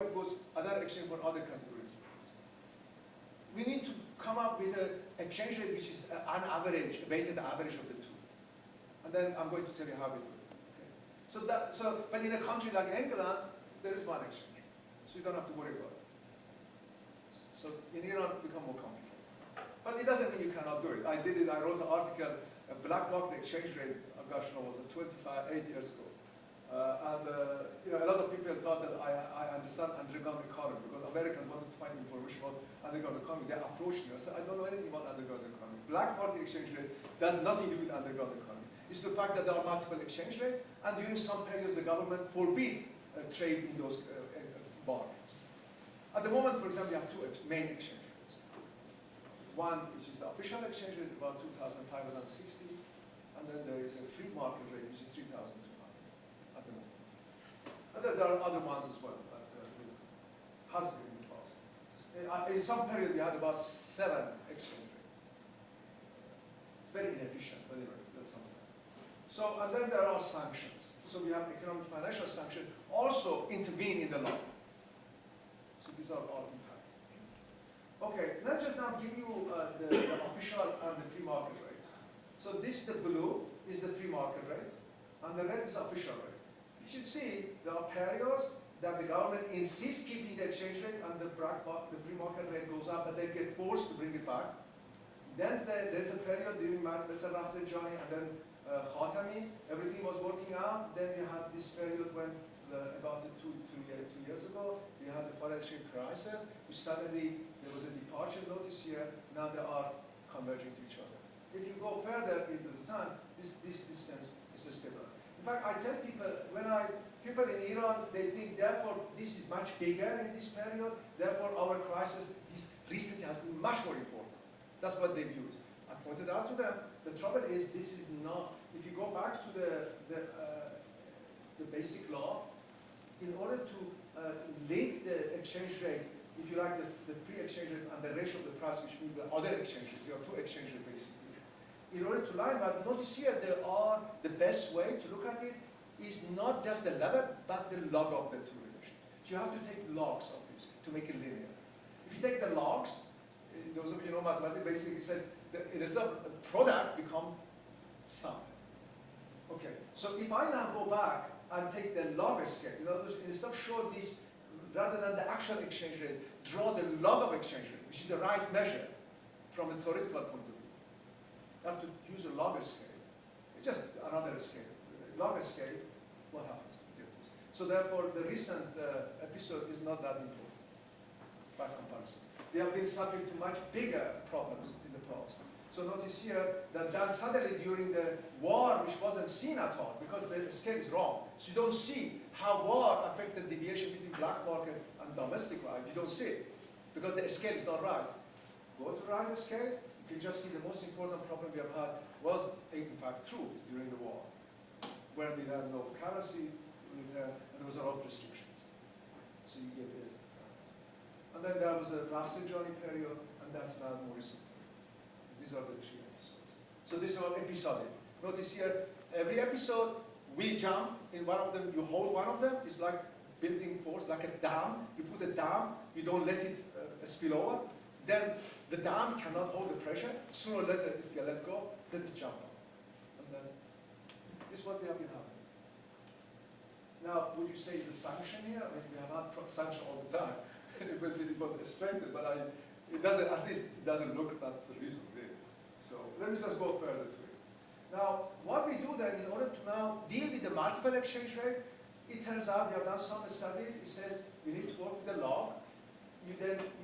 it goes other exchange for other categories. We need to come up with an exchange rate which is an average, a weighted average of the two. And then I'm going to tell you how we do it. Okay? But in a country like England, there is one exchange. So you don't have to worry about it. So in Iran, it becomes more complicated. But it doesn't mean you cannot do it. I did it, I wrote an article, a black market exchange rate, gosh, no, was it 8 years ago. You know, a lot of people thought that I understand underground economy because Americans wanted to find information about underground economy. They approached me. I said, I don't know anything about underground economy. Black market exchange rate does nothing to do with underground economy. It's the fact that there are multiple exchange rates, and during some periods the government forbid trade in those markets. At the moment, for example, you have two main exchange rates. One, which is the official exchange rate, about 2,560, and then there is a free market rate, which is 3,200 at the moment. And then there are other ones as well, but has been in the past. In some period, we had about 7 exchange rates. It's very inefficient, but anyway, that's something. So, and then there are sanctions. So we have economic financial sanctions also intervene in the law. So these are all impact. Okay, let's just now give you the official and the free market rate. So this, the blue, is the free market rate, and the red is official rate. You should see there are periods that the government insists keeping the exchange rate, and the free market rate goes up, and they get forced to bring it back. Then there's a period during Prof Pesaran Talk and then Khatami, everything was working out. Then we had this period when about 2 years ago, we had the foreign exchange crisis, which suddenly there was a departure notice here. Now they are converging to each other. If you go further into the time, this distance is stable. In fact, I tell people, people in Iran, they think, therefore, this is much bigger in this period, therefore our crisis this recently has been much more important. That's what they view. I pointed out to them, the trouble is this is not, if you go back to the basic law, in order to link the exchange rate, if you like, the free exchange rate and the ratio of the price, which means the other exchange rate, you have 2 exchange rates basically. In order to line that, notice here the best way to look at it is not just the level, but the log of the two relations. So you have to take logs of this to make it linear. If you take the logs, those of you know mathematics, basically says that instead of product become sum. Okay, so if I now go back and take the log scale, in other words, instead of show this, rather than the actual exchange rate, draw the log of exchange rate, which is the right measure from a theoretical point of view. You have to use a log scale. It's just another scale. Log scale, what happens? So therefore, the recent episode is not that important by comparison. We have been subject to much bigger problems in the past. So notice here that suddenly during the war, which wasn't seen at all, because the scale is wrong. So you don't see how war affected deviation between black market and domestic life. You don't see it, because the scale is not right. Go to right scale, you can just see the most important problem we have had was, in fact, troops during the war, where we had no currency, and there was a lot of restrictions. So you get it. And then there was a Rafsanjani period, and that's now more recent. These are the 3 episodes. So this is all episodic. Notice here, every episode, we jump in one of them, you hold one of them, it's like building force, like a dam. You put a dam, you don't let it spill over. Then the dam cannot hold the pressure. Sooner or later, it's going to let go, then it jump up. And then, this is what we have been having. Now, would you say it's a sanction here? I mean, we have had sanction all the time. it was expected, but it doesn't, at least it doesn't look that's the reason really. So let me just go further to it. Now, what we do then in order to now deal with the multiple exchange rate, it turns out we have done some studies. It says we need to work with the log.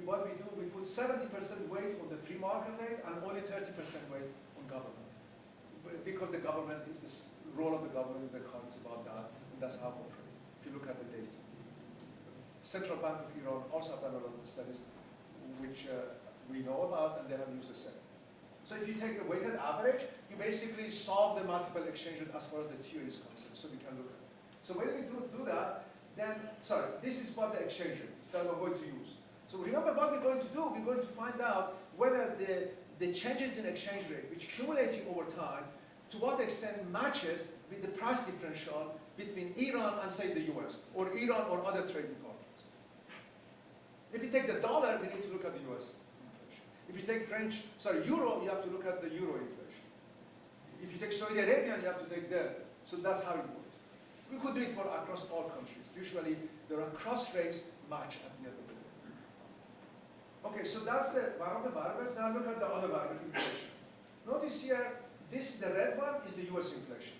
What we do, we put 70% weight on the free market rate and only 30% weight on government. Because the government is the role of the government in the economy is about that, and that's how we operate. If you look at the data. Central Bank of Iran also have done a lot of studies which we know about, and they have used the same. So if you take a weighted average, you basically solve the multiple exchange rate as far as the theory is concerned, so we can look at it. So when we do that, then, this is what the exchange rate is that we're going to use. So remember what we're going to do, we're going to find out whether the changes in exchange rate, which accumulating over time, to what extent matches with the price differential between Iran and, say, the US, or Iran or other trading partners. If you take the dollar, we need to look at the US inflation. If you take euro, you have to look at the euro inflation. If you take Saudi Arabia, you have to take the. So that's how it works. We could do it for across all countries. Usually, there are cross rates match at the end of the day. Okay, so that's one of the variables. Now look at the other variable, inflation. Notice here, the red one is the US inflation.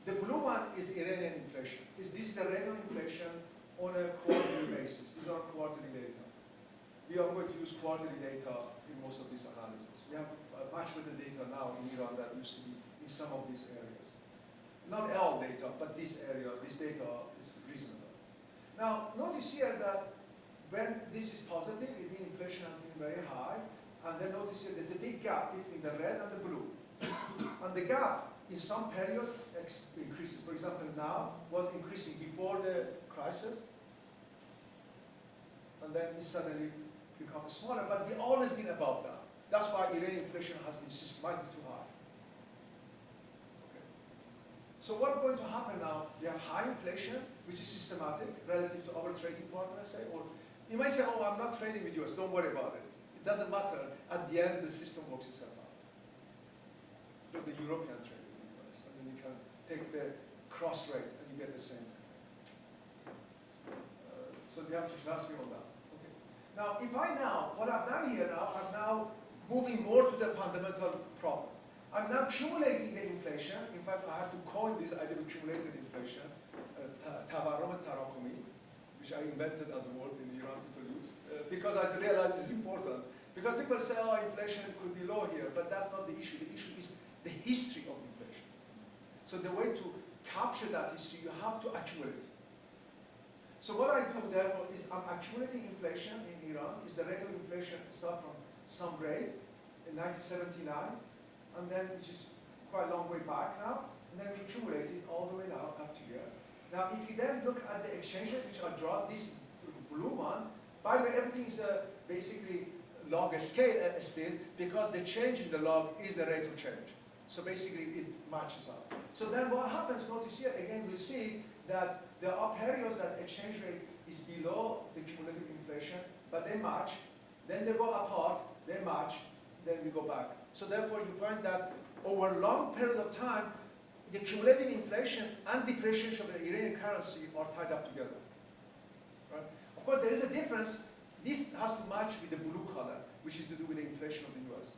The blue one is Iranian inflation. This is the rate of inflation on a quarterly basis. These are quarterly data. We are going to use quarterly data in most of these analyses. We have much better data now in Iran than used to be in some of these areas. Not all data, but this data is reasonable. Now, notice here that when this is positive, it means inflation has been very high. And then notice here there's a big gap between the red and the blue. And the gap in some periods increases. For example, now was increasing before the crisis. And then it suddenly becomes smaller. But we've always been above that. That's why Iranian inflation has been systematically too high. Okay. So what's going to happen now? We have high inflation, which is systematic relative to our trading partners, say, or you might say, oh, I'm not trading with US, don't worry about it. It doesn't matter. At the end, the system works itself out. Because the European trade with the US. I mean, you can take the cross rate and you get the same effect. So you have to trust me on that. Okay. Now, what I've done here now, I'm now moving more to the fundamental problem. I'm now accumulating the inflation. In fact, I have to coin this idea of accumulated inflation, tavarrum tarakumi, which I invented as a word in Iran people use, because I realized it's important. Because people say, oh, inflation could be low here, but that's not the issue. The issue is the history of inflation. So the way to capture that history, you have to accumulate it. So what I do, therefore, is I'm accumulating inflation in Iran. Is the rate of inflation start from some rate in 1979, and then which is quite a long way back now, and then we accumulate it all the way now up to here. Now, if you then look at the exchange rate, which I draw, this blue one, by the way, everything is basically log scale still, because the change in the log is the rate of change. So basically, it matches up. So then what happens, notice here, again, we'll see that there are periods that exchange rate is below the cumulative inflation, but they match, then they go apart, they match, then we go back. So therefore, you find that over a long period of time, the cumulative inflation and depreciation of the Iranian currency are tied up together. Right? Of course, there is a difference. This has to match with the blue color, which is to do with the inflation of the US.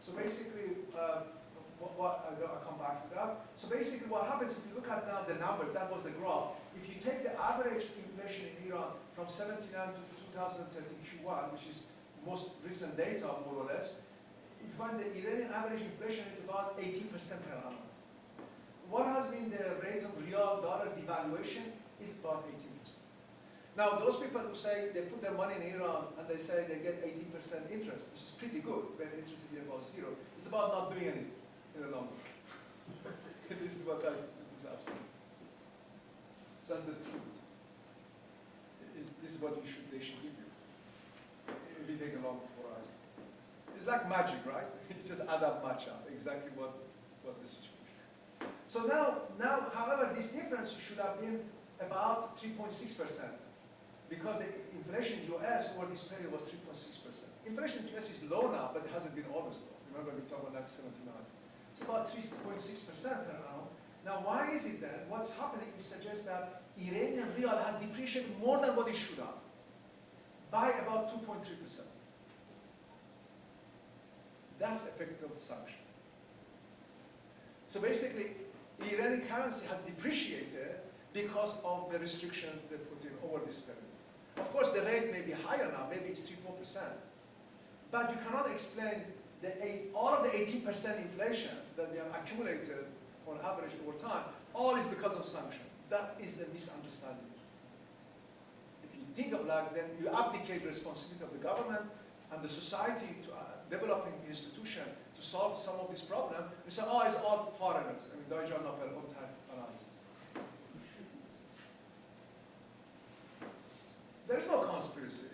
So basically, I'll come back to that. So basically what happens, if you look at now the numbers, that was the graph. If you take the average inflation in Iran from 79 to 2013 Q1, which is most recent data, more or less, you find the Iranian average inflation is about 18% per annum. What has been the rate of real dollar devaluation is about 18%. Now, those people who say they put their money in Iran and they say they get 18% interest, which is pretty good when interest is about zero, it's about not doing anything in the long run. This is this is absolute. That's the truth. This is what they should give you if you take a long horizon. It's like magic, right? You just add up, match up, exactly what the situation. So now, however, this difference should have been about 3.6%, because the inflation in the US over this period was 3.6%. Inflation in the US is low now, but it hasn't been always low. Remember, we talked about that 79. It's about 3.6% per annum. Now, why is it then? What's happening is suggests that Iranian real has depreciated more than what it should have, by about 2.3%. That's the effect of the sanction. So basically, the Iranian currency has depreciated because of the restriction they put in over this period. Of course, the rate may be higher now, maybe it's 3-4%. But you cannot explain all of the 18% inflation that we have accumulated on average over time, all is because of sanction. That is a misunderstanding. If you think of that, then you abdicate the responsibility of the government and the society to developing the institution to solve some of this problem. We say, oh, it's all foreigners. I mean, Deutsche Nobel type analysis. There's no conspiracy.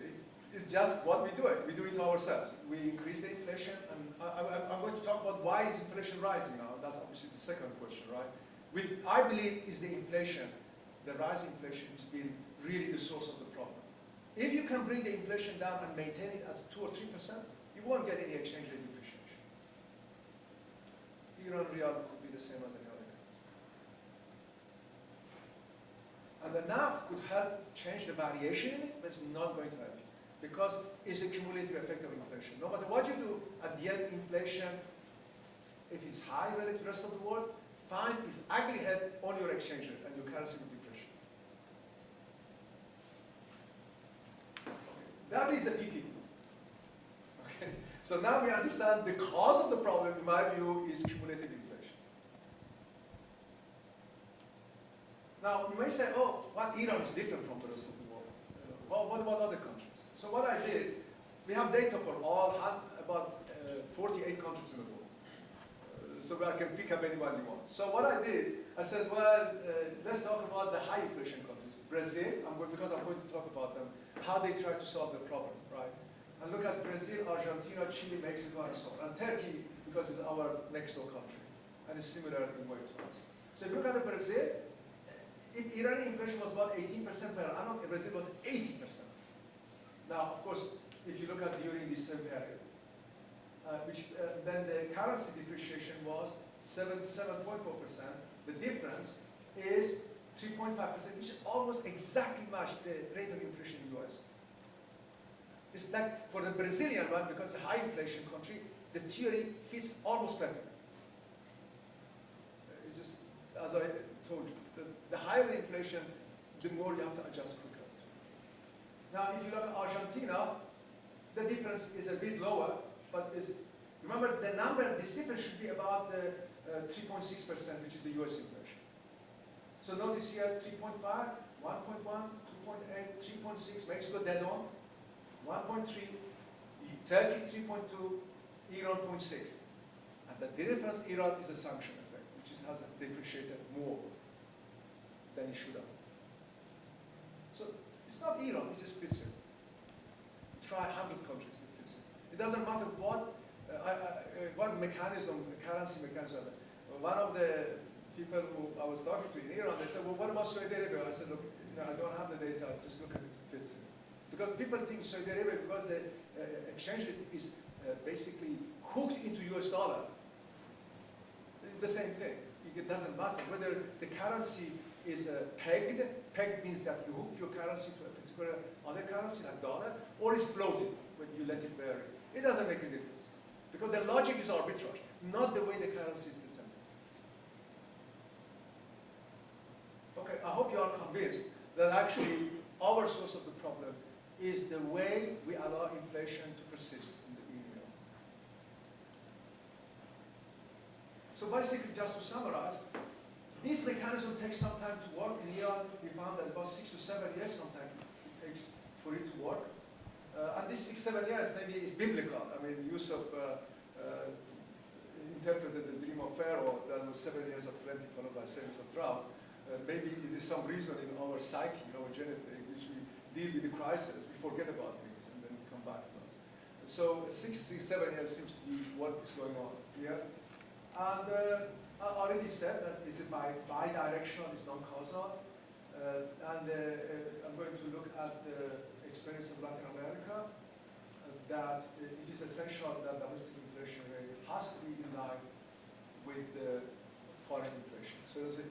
It's just what we do it. We do it ourselves. We increase the inflation, and I'm going to talk about why is inflation rising now. That's obviously the second question, right? I believe is the inflation, the rising inflation has been really the source of the problem. If you can bring the inflation down and maintain it at 2 or 3%, you won't get any exchange rate depreciation. Iran real could be the same as any other country. And the NAFTA could help change the variation in it, but it's not going to help you because it's a cumulative effect of inflation. No matter what you do, at the end, inflation, if it's high relative to the rest of the world, find its ugly head on your exchange rate and your currency will depreciate. That is the PPP. Okay. So now we understand the cause of the problem, in my view, is cumulative inflation. Now, you may say, oh, what Iran is different from the rest of the world? Well, what about other countries? So what I did, we have data for all, about 48 countries in the world. So I can pick up anyone you want. So what I did, I said, well, let's talk about the high inflation countries. Brazil, because I'm going to talk about them, how they try to solve the problem, right? And look at Brazil, Argentina, Chile, Mexico, and so on. And Turkey, because it's our next door country. And it's similar in way to us. So if you look at Brazil, if Iranian inflation was about 18% per annum, Brazil was 80%. Now, of course, if you look at during this same period, then the currency depreciation was 77.4%. The difference is 3.5%, which almost exactly matched the rate of inflation in the US. It's like for the Brazilian one, because it's a high inflation country, the theory fits almost perfectly. Just as I told you, the higher the inflation, the more you have to adjust quicker. Now, if you look at Argentina, the difference is a bit lower, but remember the number, this difference should be about 3.6%, which is the US inflation. So notice here 3.5, 1.1, 2.8, 3.6, Mexico dead on, 1.3, Turkey 3.2, Iran 0.6. And the difference, Iran is a sanction effect, which has depreciated more than it should have. So it's not Iran, it just fits in. Try 100 countries, it fits in. It doesn't matter what mechanism, currency mechanism. One of the people who I was talking to in Iran, they said, well, what about Saudi Arabia? I said, look, I don't have the data, just look at it, it fits in. Because people think Saudi Arabia, because the exchange rate is basically hooked into US dollar. It's the same thing. It doesn't matter whether the currency is pegged. Pegged means that you hook your currency to a particular other currency, like dollar, or is floating when you let it vary. It doesn't make a difference. Because the logic is arbitrage, not the way the currency is determined. Okay, I hope you are convinced that actually our source of the problem is the way we allow inflation to persist in the EU. So basically, just to summarize, this mechanism takes some time to work. In Iran, we found that about 6 to 7 years sometimes it takes for it to work. And this 6, 7 years maybe is biblical. I mean, Yusuf interpreted the dream of Pharaoh, that was 7 years of plenty followed by 7 years of drought. Maybe it is some reason in our psyche, in our genetic, which we deal with the crisis, we forget about things and then come back to us. So 6, 7 years seems to be what is going on here. And I already said that it's bi-directional, it's non-causal. I'm going to look at the experience of Latin America, that it is essential that domestic inflation rate has to be in line with the foreign inflation. So there's a